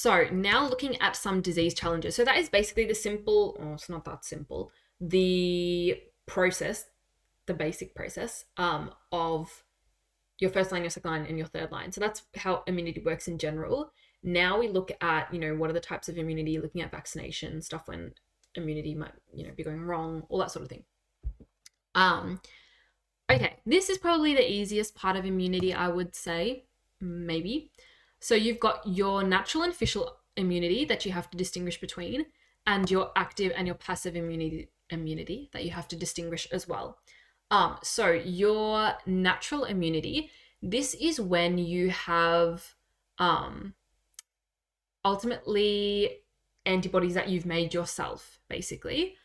So now looking at some disease challenges. So that is basically the simple, oh, it's not that simple, the process, the basic process of your first line, your second line, and your third line. So that's how immunity works in general. Now we look at, what are the types of immunity, looking at vaccination, stuff when immunity might, be going wrong, all that sort of thing. Okay, this is probably the easiest part of immunity, I would say, maybe. So you've got your natural and official immunity that you have to distinguish between, and your active and your passive immunity that you have to distinguish as well. So your natural immunity, this is when you have ultimately antibodies that you've made yourself, basically.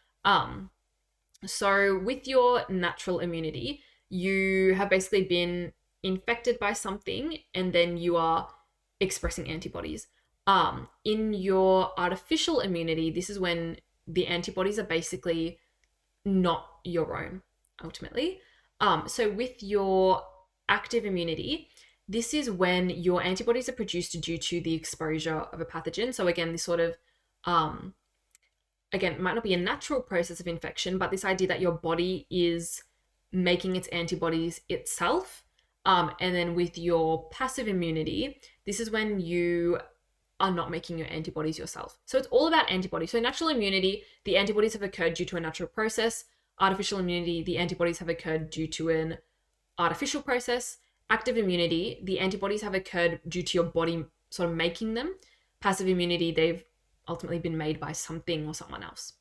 So with your natural immunity, you have basically been infected by something and then you are expressing antibodies. In your artificial immunity, this is when the antibodies are basically not your own, ultimately. So with your active immunity, this is when your antibodies are produced due to the exposure of a pathogen. So again, this sort of again, it might not be a natural process of infection, but this idea that your body is making its antibodies itself. And then with your passive immunity, this is when you are not making your antibodies yourself. So it's all about antibodies. So natural immunity, the antibodies have occurred due to a natural process. Artificial immunity, the antibodies have occurred due to an artificial process. Active immunity, the antibodies have occurred due to your body sort of making them. Passive immunity, they've ultimately been made by something or someone else.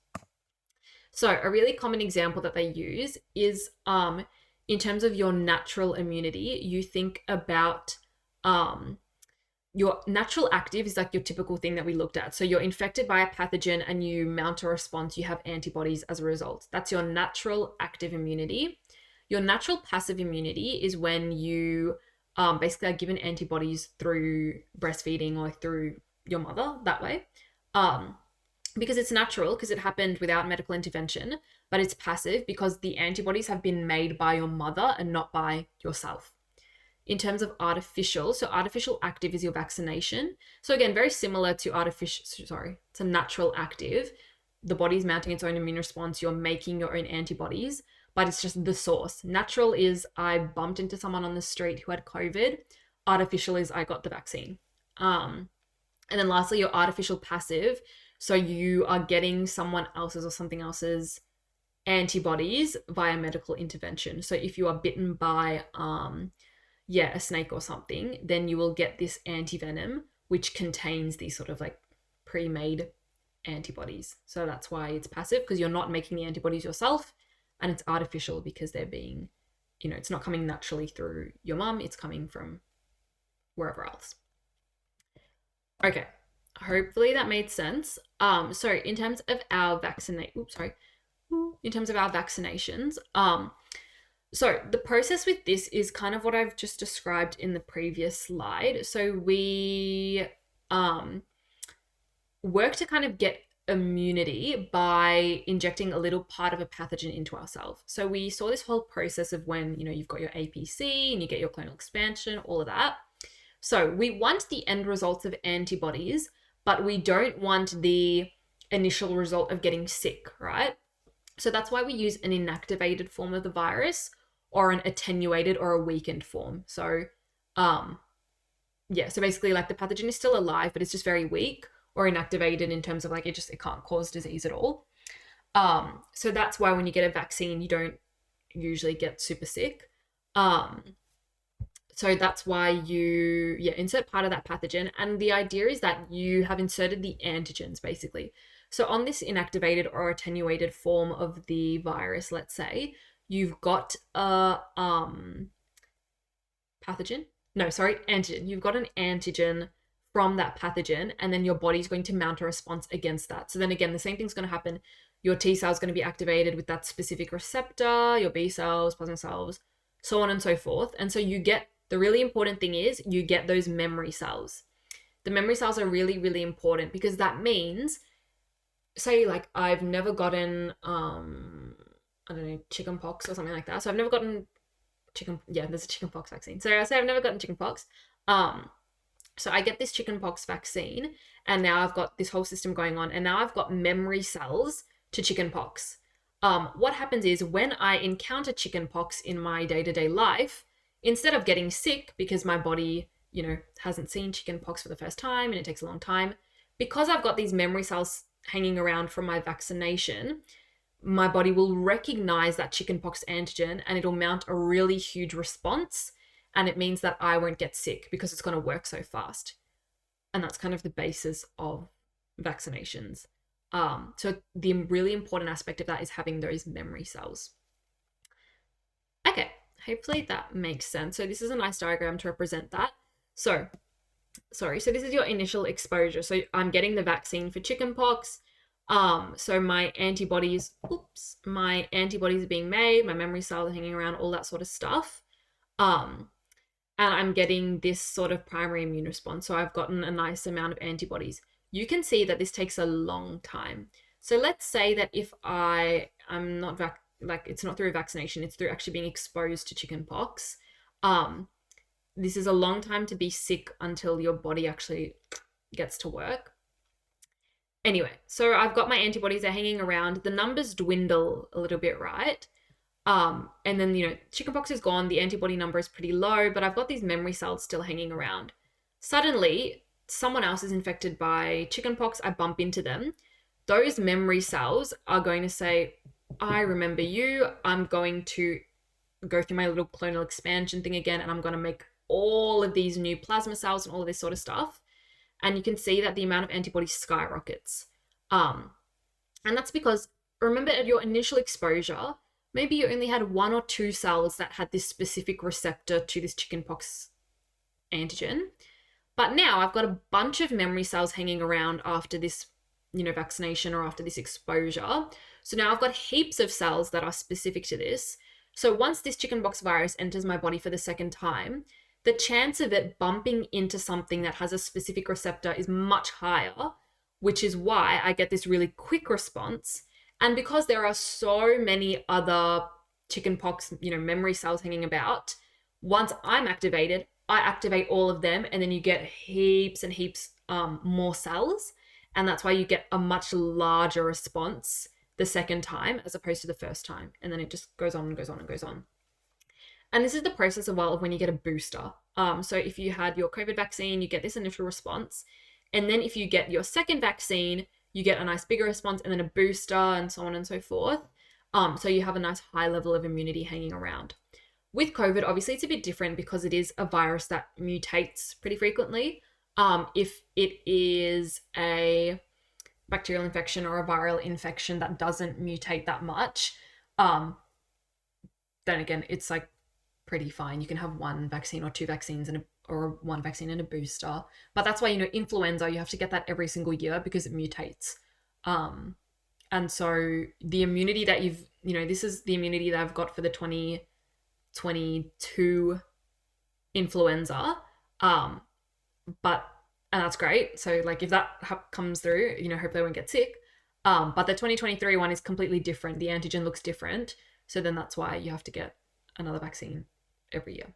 So a really common example that they use is in terms of your natural immunity, you think about your natural active is like your typical thing that we looked at. So you're infected by a pathogen and you mount a response, you have antibodies as a result. That's your natural active immunity. Your natural passive immunity is when you basically are given antibodies through breastfeeding or through your mother that way. Because it's natural, because it happened without medical intervention, but it's passive because the antibodies have been made by your mother and not by yourself. In terms of artificial, so artificial active is your vaccination. So again, very similar to it's a natural active. The body's mounting its own immune response, you're making your own antibodies, but it's just the source. Natural is I bumped into someone on the street who had COVID. Artificial is I got the vaccine. And then lastly, your artificial passive. So you are getting someone else's or something else's antibodies via medical intervention. So if you are bitten by, a snake or something, then you will get this antivenom, which contains these sort of like pre-made antibodies. So that's why it's passive, because you're not making the antibodies yourself, and it's artificial because they're being, it's not coming naturally through your mum, it's coming from wherever else. Okay, hopefully that made sense. So in terms of our vaccinations, so the process with this is kind of what I've just described in the previous slide. So we work to kind of get immunity by injecting a little part of a pathogen into ourselves. So we saw this whole process of when, you've got your APC and you get your clonal expansion, all of that. So we want the end results of antibodies, but we don't want the initial result of getting sick, right? So that's why we use an inactivated form of the virus or an attenuated or a weakened form. So, so basically like the pathogen is still alive, but it's just very weak or inactivated in terms of like it can't cause disease at all. So that's why when you get a vaccine, you don't usually get super sick. So that's why you insert part of that pathogen. And the idea is that you have inserted the antigens, basically. So on this inactivated or attenuated form of the virus, let's say, you've got a antigen. You've got an antigen from that pathogen, and then your body's going to mount a response against that. So then again, the same thing's going to happen. Your T cell is going to be activated with that specific receptor, your B cells, plasma cells, so on and so forth. And so the really important thing is you get those memory cells. The memory cells are really, really important because that means, say like I've never gotten, chicken pox or something like that. So I've never gotten there's a chicken pox vaccine. So I say I've never gotten chicken pox. So I get this chickenpox vaccine, and now I've got this whole system going on, and now I've got memory cells to chickenpox. What happens is when I encounter chickenpox in my day-to-day life, instead of getting sick because my body, hasn't seen chickenpox for the first time and it takes a long time, because I've got these memory cells hanging around from my vaccination, my body will recognize that chickenpox antigen and it'll mount a really huge response. And it means that I won't get sick because it's going to work so fast. And that's kind of the basis of vaccinations. So the really important aspect of that is having those memory cells. Okay, hopefully that makes sense. So this is a nice diagram to represent that. So this is your initial exposure. So I'm getting the vaccine for chickenpox. So my antibodies are being made, my memory cells are hanging around, all that sort of stuff. And I'm getting this sort of primary immune response. So I've gotten a nice amount of antibodies. You can see that this takes a long time. So let's say that if I'm not it's not through vaccination, it's through actually being exposed to chickenpox. This is a long time to be sick until your body actually gets to work. Anyway, so I've got my antibodies, they're hanging around. The numbers dwindle a little bit, right? And then, chickenpox is gone. The antibody number is pretty low, but I've got these memory cells still hanging around. Suddenly, someone else is infected by chickenpox. I bump into them. Those memory cells are going to say, I remember you. I'm going to go through my little clonal expansion thing again, and I'm going to make all of these new plasma cells and all of this sort of stuff. And you can see that the amount of antibodies skyrockets. And that's because, remember, at your initial exposure, maybe you only had 1 or 2 cells that had this specific receptor to this chickenpox antigen. But now I've got a bunch of memory cells hanging around after this, vaccination or after this exposure. So now I've got heaps of cells that are specific to this. So once this chickenpox virus enters my body for the second time, the chance of it bumping into something that has a specific receptor is much higher, which is why I get this really quick response. And because there are so many other chickenpox, memory cells hanging about, once I'm activated, I activate all of them, and then you get heaps and heaps more cells. And that's why you get a much larger response the second time as opposed to the first time. And then it just goes on and goes on and goes on. And this is the process of when you get a booster. So if you had your COVID vaccine, you get this initial response. And then if you get your second vaccine, you get a nice bigger response, and then a booster, and so on and so forth. So you have a nice high level of immunity hanging around. With COVID, obviously it's a bit different because it is a virus that mutates pretty frequently. If it is a bacterial infection or a viral infection that doesn't mutate that much, then again, it's like pretty fine. You can have 1 vaccine or 2 vaccines or 1 vaccine and a booster. But that's why, influenza, you have to get that every single year because it mutates. And so the immunity that this is the immunity that I've got for the 2022 influenza. And that's great. So if that comes through, hopefully I won't get sick. But the 2023 one is completely different. The antigen looks different. So then that's why you have to get another vaccine every year.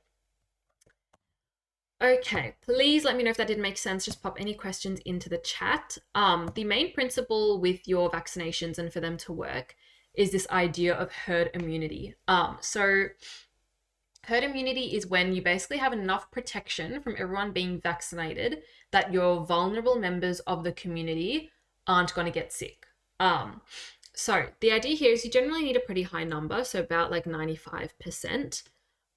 Okay, please let me know if that didn't make sense. Just pop any questions into the chat. The main principle with your vaccinations and for them to work is this idea of herd immunity. So herd immunity is when you basically have enough protection from everyone being vaccinated that your vulnerable members of the community aren't going to get sick. So the idea here is you generally need a pretty high number, so about 95%.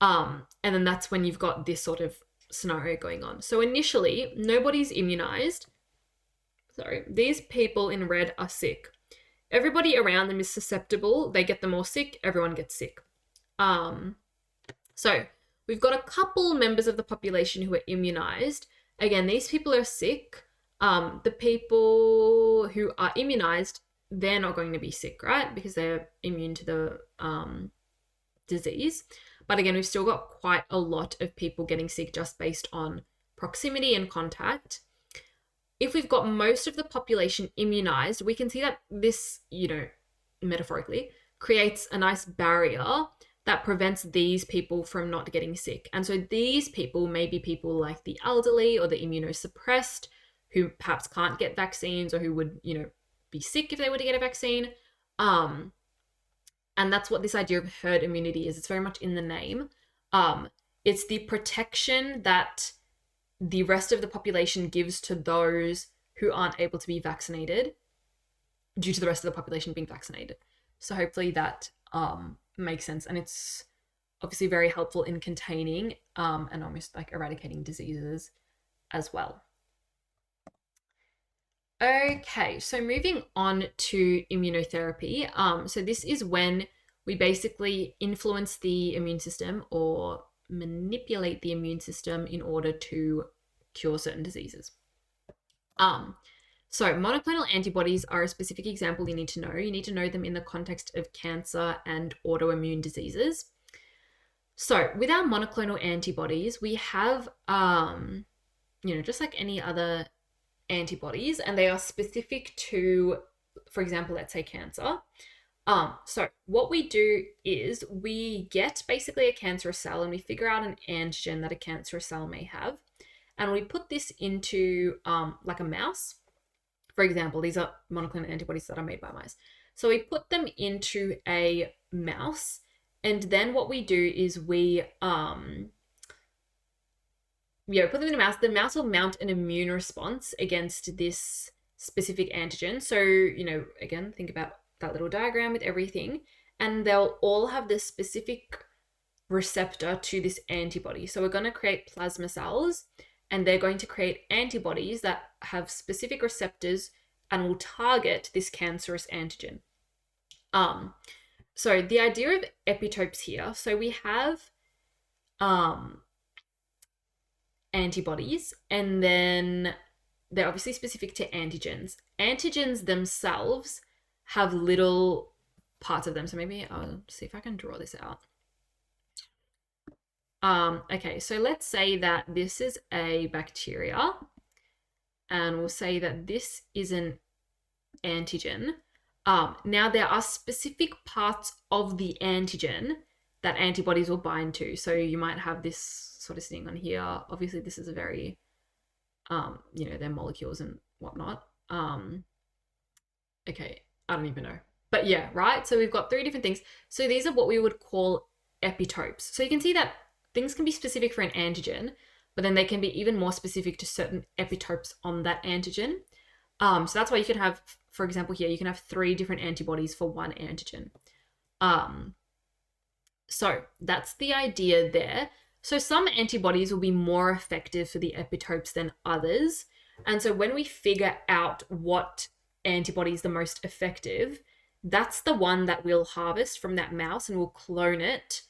And then that's when you've got this sort of scenario going on. So initially, nobody's immunized. These people in red are sick. Everybody around them is susceptible. They get them all sick. Everyone gets sick. So we've got a couple members of the population who are immunized. Again, these people are sick. The people who are immunized, they're not going to be sick, right? Because they're immune to the disease. But again, we've still got quite a lot of people getting sick just based on proximity and contact. If we've got most of the population immunized, we can see that this, metaphorically, creates a nice barrier that prevents these people from not getting sick. And so these people may be people like the elderly or the immunosuppressed who perhaps can't get vaccines or who would, be sick if they were to get a vaccine. And that's what this idea of herd immunity is. It's very much in the name. It's the protection that the rest of the population gives to those who aren't able to be vaccinated due to the rest of the population being vaccinated. So hopefully that makes sense. And it's obviously very helpful in containing and almost like eradicating diseases as well. Okay, so moving on to immunotherapy. So this is when we basically influence the immune system or manipulate the immune system in order to cure certain diseases. So monoclonal antibodies are a specific example you need to know. You need to know them in the context of cancer and autoimmune diseases. So with our monoclonal antibodies, we have, just like any other antibodies, and they are specific to, for example, let's say cancer. So what we do is we get basically a cancerous cell and we figure out an antigen that a cancerous cell may have. And we put this into like a mouse. For example, these are monoclonal antibodies that are made by mice. So we put them into a mouse, and then what we do is we put them in a mouse. The mouse will mount an immune response against this specific antigen. So, again, think about that little diagram with everything, and they'll all have this specific receptor to this antibody. So we're going to create plasma cells, and they're going to create antibodies that have specific receptors and will target this cancerous antigen. So the idea of epitopes here, so we have antibodies, and then they're obviously specific to antigens. Antigens themselves have little parts of them. So maybe I'll see if I can draw this out. Okay, so let's say that this is a bacteria, and we'll say that this is an antigen. Now there are specific parts of the antigen that antibodies will bind to. So you might have this sort of sitting on here. Obviously, this is a very, they're molecules and whatnot. Okay, I don't even know. But yeah, right? So we've got 3 different things. So these are what we would call epitopes. So you can see that things can be specific for an antigen, but then they can be even more specific to certain epitopes on that antigen. So that's why you can have, for example, here, you can have 3 different antibodies for one antigen. So that's the idea there. So some antibodies will be more effective for the epitopes than others. And so when we figure out what antibody is the most effective, that's the one that we'll harvest from that mouse, and we'll clone it,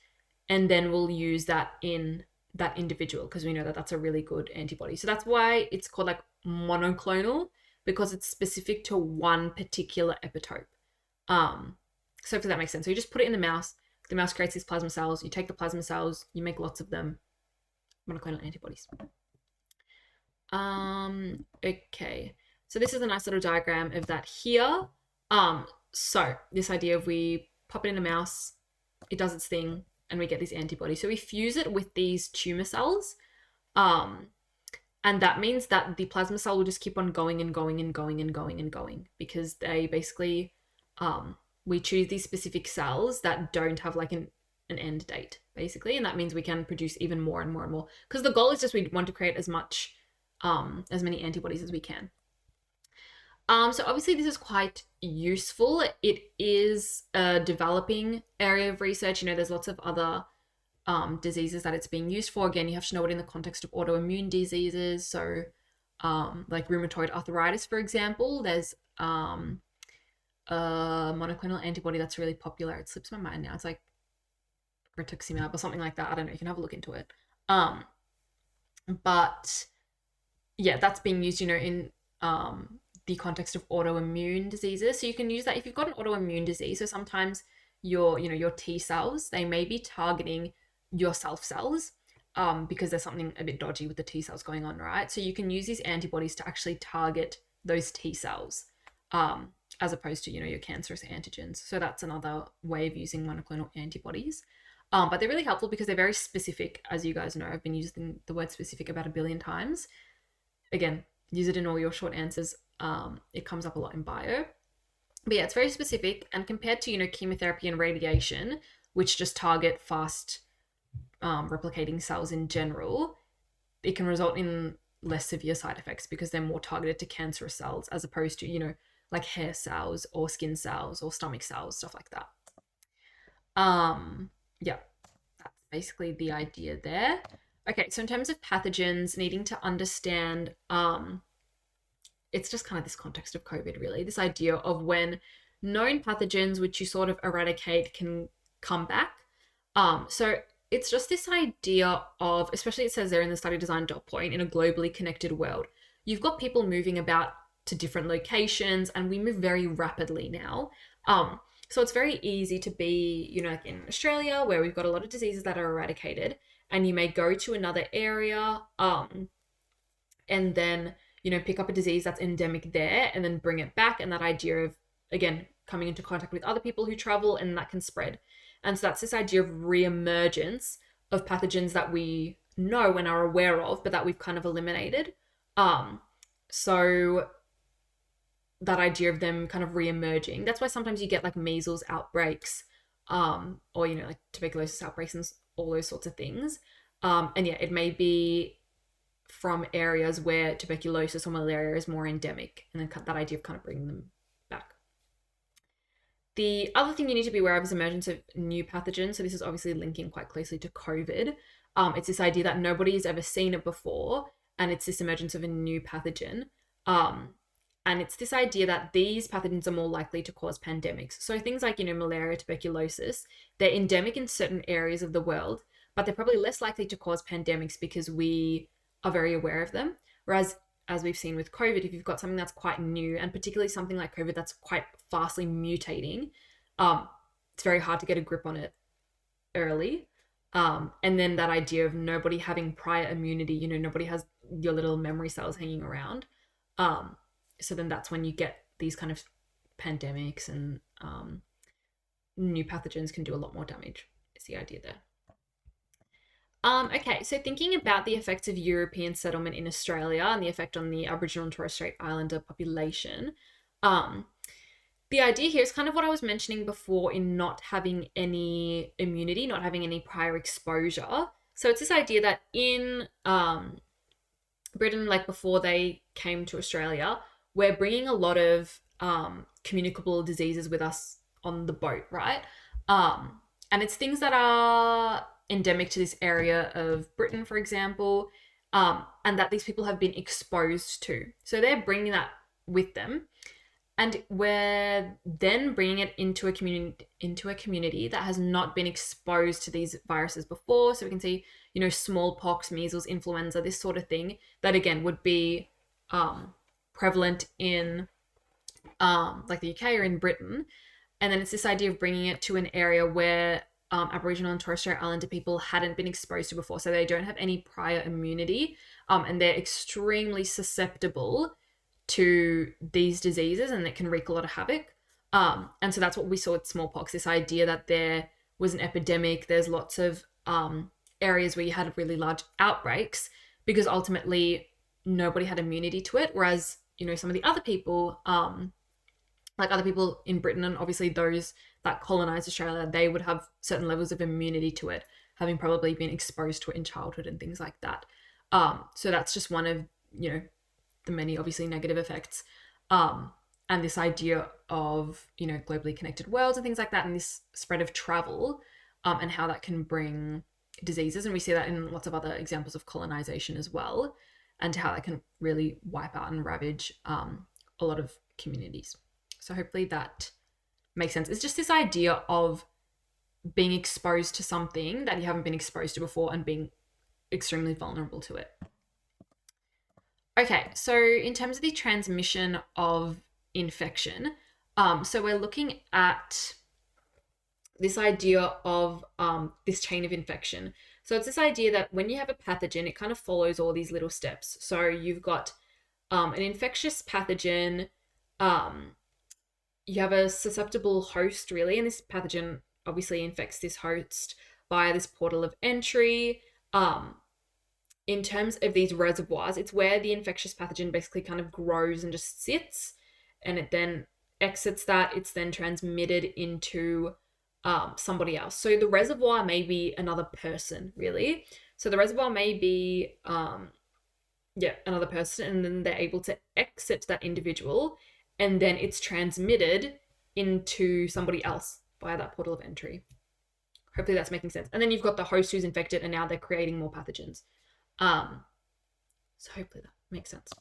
and then we'll use that in that individual because we know that that's a really good antibody. So that's why it's called like monoclonal, because it's specific to one particular epitope. So if that makes sense. So you just put it in the mouse creates these plasma cells, you take the plasma cells, you make lots of them, monoclonal antibodies. Okay, so this is a nice little diagram of that here. So this idea of we pop it in a mouse, it does its thing, and we get these antibodies. So we fuse it with these tumor cells, and that means that the plasma cell will just keep on going and going and going and going and going, because they basically, we choose these specific cells that don't have like an end date, basically, and that means we can produce even more and more and more, because the goal is just we want to create as many antibodies as we can. So obviously this is quite useful. It is a developing area of research. There's lots of other diseases that it's being used for. Again, you have to know it in the context of autoimmune diseases. So like rheumatoid arthritis, for example, there's a monoclonal antibody that's really popular. It slips my mind now. It's like rituximab or something like that. I don't know. You can have a look into it. But yeah, that's being used, in the context of autoimmune diseases. So you can use that if you've got an autoimmune disease. So sometimes your T cells, they may be targeting your self cells because there's something a bit dodgy with the T cells going on, right? So you can use these antibodies to actually target those T cells as opposed to, your cancerous antigens. So that's another way of using monoclonal antibodies. But they're really helpful because they're very specific. As you guys know, I've been using the word specific about a billion times. Again, use it in all your short answers. It comes up a lot in bio. But yeah, it's very specific. And compared to, chemotherapy and radiation, which just target fast replicating cells in general, it can result in less severe side effects because they're more targeted to cancerous cells as opposed to, like hair cells or skin cells or stomach cells, stuff like that. Yeah, that's basically the idea there. Okay, so in terms of pathogens, needing to understand, it's just kind of this context of COVID, really. This idea of when known pathogens, which you sort of eradicate, can come back. So it's just this idea of, especially it says there in the study design dot point, in a globally connected world, you've got people moving about to different locations, and we move very rapidly now. So it's very easy to be, like in Australia, where we've got a lot of diseases that are eradicated, and you may go to another area, and then, pick up a disease that's endemic there and then bring it back. And that idea of, again, coming into contact with other people who travel, and that can spread. And so that's this idea of re-emergence of pathogens that we know and are aware of, but that we've kind of eliminated. So that idea of them kind of re-emerging. That's why sometimes you get like measles outbreaks, or, like tuberculosis outbreaks and all those sorts of things. And yeah, it may be from areas where tuberculosis or malaria is more endemic, and then that idea of kind of bringing them back. The other thing you need to be aware of is emergence of new pathogens. So this is obviously linking quite closely to COVID. It's this idea that nobody's ever seen it before, and it's this emergence of a new pathogen. And it's this idea that these pathogens are more likely to cause pandemics. So things like, malaria, tuberculosis, they're endemic in certain areas of the world, but they're probably less likely to cause pandemics because we are very aware of them. Whereas, as we've seen with COVID, if you've got something that's quite new, and particularly something like COVID that's quite fastly mutating, it's very hard to get a grip on it early. And then that idea of nobody having prior immunity, nobody has your little memory cells hanging around. So then that's when you get these kind of pandemics, and new pathogens can do a lot more damage, is the idea there. Okay, so thinking about the effects of European settlement in Australia and the effect on the Aboriginal and Torres Strait Islander population, the idea here is kind of what I was mentioning before in not having any immunity, not having any prior exposure. So it's this idea that in Britain, like before they came to Australia, we're bringing a lot of communicable diseases with us on the boat, right? And it's things that are endemic to this area of Britain, for example, and that these people have been exposed to. So they're bringing that with them, and we're then bringing it into a community that has not been exposed to these viruses before. So we can see, smallpox, measles, influenza, this sort of thing that again would be prevalent in like the UK or in Britain. And then it's this idea of bringing it to an area where Aboriginal and Torres Strait Islander people hadn't been exposed to before. So they don't have any prior immunity, and they're extremely susceptible to these diseases, and it can wreak a lot of havoc. And so that's what we saw with smallpox, this idea that there was an epidemic. There's lots of areas where you had really large outbreaks because ultimately nobody had immunity to it. Whereas, some of the other people, like other people in Britain, and obviously those that colonized Australia, they would have certain levels of immunity to it, having probably been exposed to it in childhood and things like that. So that's just one of, the many obviously negative effects. And this idea of, globally connected worlds and things like that, and this spread of travel, and how that can bring diseases. And we see that in lots of other examples of colonization as well, and how that can really wipe out and ravage a lot of communities. So hopefully that makes sense. It's just this idea of being exposed to something that you haven't been exposed to before and being extremely vulnerable to it. Okay, so in terms of the transmission of infection, so we're looking at this idea of this chain of infection. So it's this idea that when you have a pathogen, it kind of follows all these little steps. So you've got an infectious pathogen, you have a susceptible host, really, and this pathogen obviously infects this host. via this portal of entry. In terms of these reservoirs, it's where the infectious pathogen basically kind of grows and just sits, and it then exits that. It's then transmitted into somebody else. So the reservoir may be another person, really. So the reservoir may be another person, and then they're able to exit that individual, and then it's transmitted into somebody else via that portal of entry. Hopefully that's making sense. And then you've got the host who's infected, and now they're creating more pathogens. So hopefully that makes sense.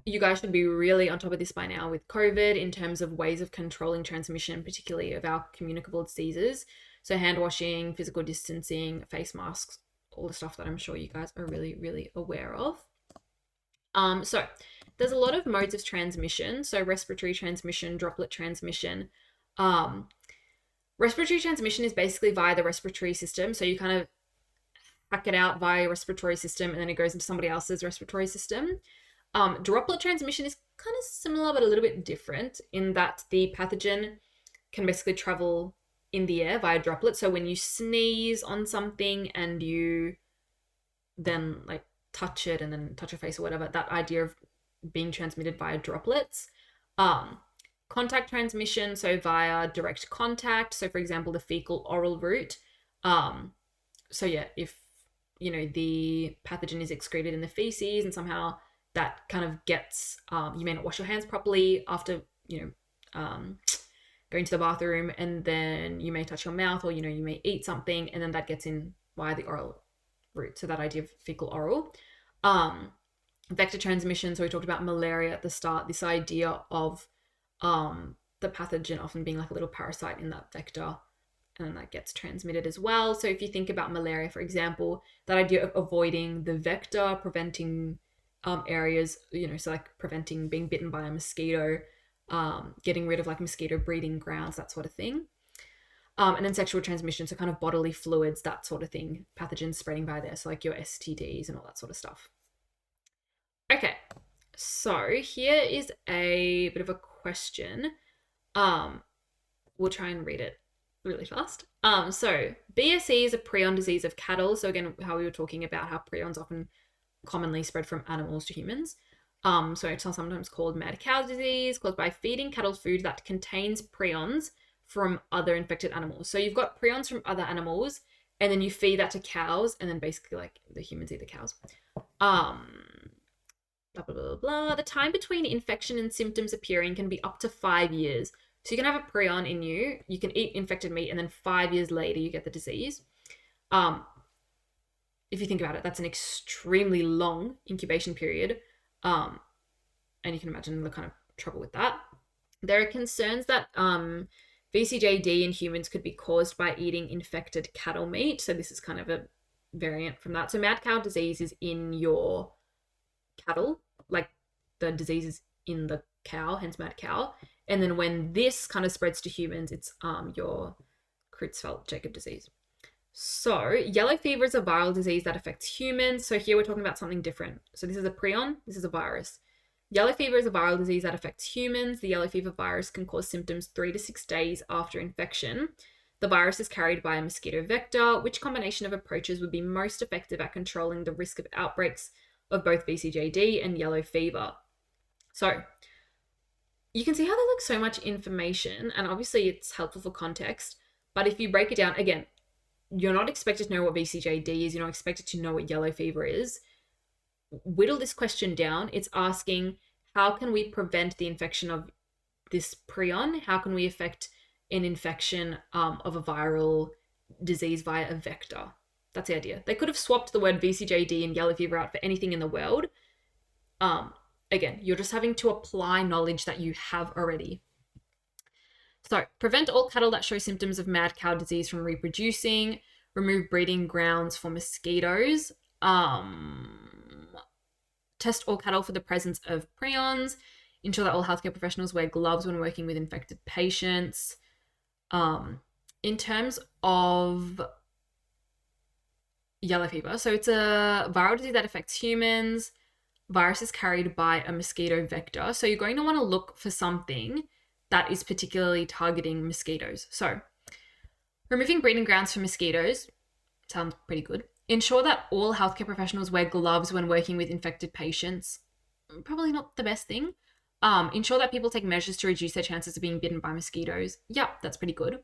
You guys should be really on top of this by now with COVID in terms of ways of controlling transmission, particularly of our communicable diseases. So hand washing, physical distancing, face masks, all the stuff that I'm sure you guys are really, really aware of. So there's a lot of modes of transmission. So respiratory transmission, droplet transmission. Respiratory transmission is basically via the respiratory system. So you kind of hack it out via your respiratory system, and then it goes into somebody else's respiratory system. Droplet transmission is kind of similar, but a little bit different in that the pathogen can basically travel in the air via droplets. So when you sneeze on something and you then like touch it and then touch your face or whatever, that idea of being transmitted via droplets. Contact transmission, so via direct contact. So for example, the fecal oral route. So yeah, if the pathogen is excreted in the feces and somehow that kind of gets, you may not wash your hands properly after, going to the bathroom, and then you may touch your mouth, or, you may eat something, and then that gets in via the oral route. So that idea of fecal oral. Vector transmission. So we talked about malaria at the start, this idea of the pathogen often being like a little parasite in that vector, and that gets transmitted as well. So if you think about malaria, for example, that idea of avoiding the vector, preventing areas, so like preventing being bitten by a mosquito, getting rid of like mosquito breeding grounds, that sort of thing. And then sexual transmission, so kind of bodily fluids, that sort of thing, pathogens spreading by there, so like your STDs and all that sort of stuff. Okay, so here is a bit of a question. We'll try and read it really fast. So BSE is a prion disease of cattle. So again, how we were talking about how prions often commonly spread from animals to humans. So it's sometimes called mad cow disease, caused by feeding cattle food that contains prions from other infected animals. So you've got prions from other animals, and then you feed that to cows, and then basically like the humans eat the cows. Blah, blah, blah, blah. The time between infection and symptoms appearing can be up to 5 years. So you can have a prion in you, you can eat infected meat, and then 5 years later you get the disease. If you think about it, that's an extremely long incubation period. And you can imagine the kind of trouble with that. There are concerns that VCJD in humans could be caused by eating infected cattle meat. So this is kind of a variant from that. So mad cow disease is in your cattle, like the disease is in the cow, hence mad cow. And then when this kind of spreads to humans, it's your Creutzfeldt-Jakob disease. So yellow fever is a viral disease that affects humans. So here we're talking about something different. So this is a prion, this is a virus. Yellow fever is a viral disease that affects humans. The yellow fever virus can cause symptoms 3 to 6 days after infection. The virus is carried by a mosquito vector. Which combination of approaches would be most effective at controlling the risk of outbreaks of both VCJD and yellow fever? So you can see how there's like so much information, and obviously it's helpful for context, but if you break it down, again, you're not expected to know what VCJD is, you're not expected to know what yellow fever is. Whittle this question down. It's asking, how can we prevent the infection of this prion? How can we affect an infection of a viral disease via a vector? That's the idea. They could have swapped the word VCJD and yellow fever out for anything in the world. Again, you're just having to apply knowledge that you have already. So, prevent all cattle that show symptoms of mad cow disease from reproducing. Remove breeding grounds for mosquitoes. Test all cattle for the presence of prions. Ensure that all healthcare professionals wear gloves when working with infected patients. In terms of yellow fever, so it's a viral disease that affects humans. Virus is carried by a mosquito vector. So you're going to want to look for something that is particularly targeting mosquitoes. So Removing breeding grounds for mosquitoes sounds pretty good. Ensure that all healthcare professionals wear gloves when working with infected patients. Probably not the best thing. Ensure that people take measures to reduce their chances of being bitten by mosquitoes. Yep, that's pretty good.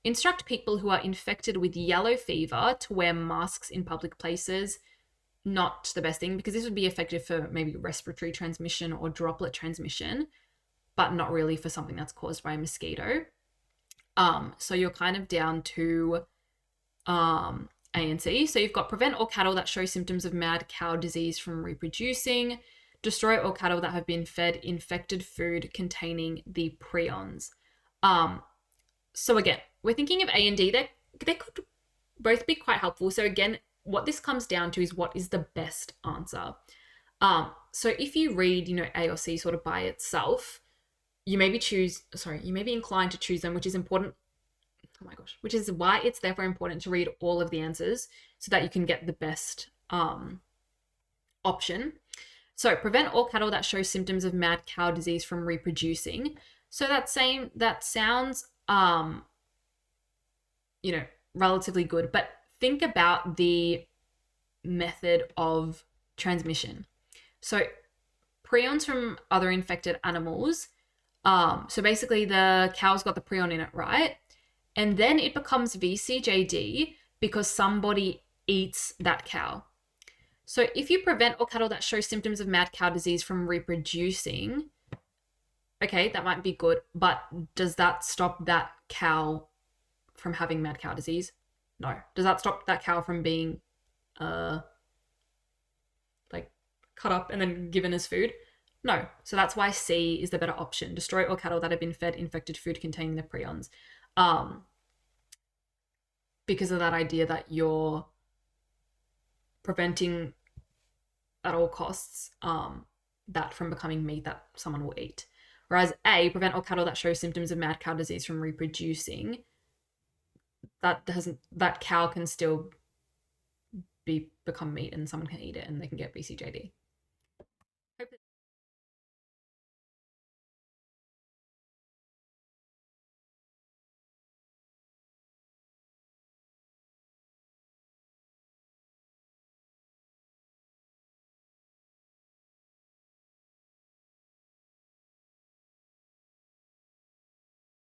Instruct people who are infected with yellow fever to wear masks in public places. Not the best thing, because this would be effective for maybe respiratory transmission or droplet transmission, but not really for something that's caused by a mosquito. So you're kind of down to A and C. So you've got prevent all cattle that show symptoms of mad cow disease from reproducing. Destroy all cattle that have been fed infected food containing the prions. So again, we're thinking of A and D. They could both be quite helpful. So again, what this comes down to is what is the best answer. So if you read, A or C sort of by itself, you may be inclined to choose them, which is important. Oh my gosh, which is why it's therefore important to read all of the answers so that you can get the best option. So prevent all cattle that show symptoms of mad cow disease from reproducing. So that sounds relatively good, but think about the method of transmission. So prions from other infected animals. So basically the cow's got the prion in it, right? And then it becomes VCJD because somebody eats that cow. So if you prevent all cattle that show symptoms of mad cow disease from reproducing, okay, that might be good, but does that stop that cow from having mad cow disease? No. Does that stop that cow from being cut up and then given as food? No. So that's why C is the better option. Destroy all cattle that have been fed infected food containing the prions. Because of that idea that you're preventing at all costs that from becoming meat that someone will eat. Whereas A, prevent all cattle that show symptoms of mad cow disease from reproducing. That cow can still become meat and someone can eat it and they can get BCJD.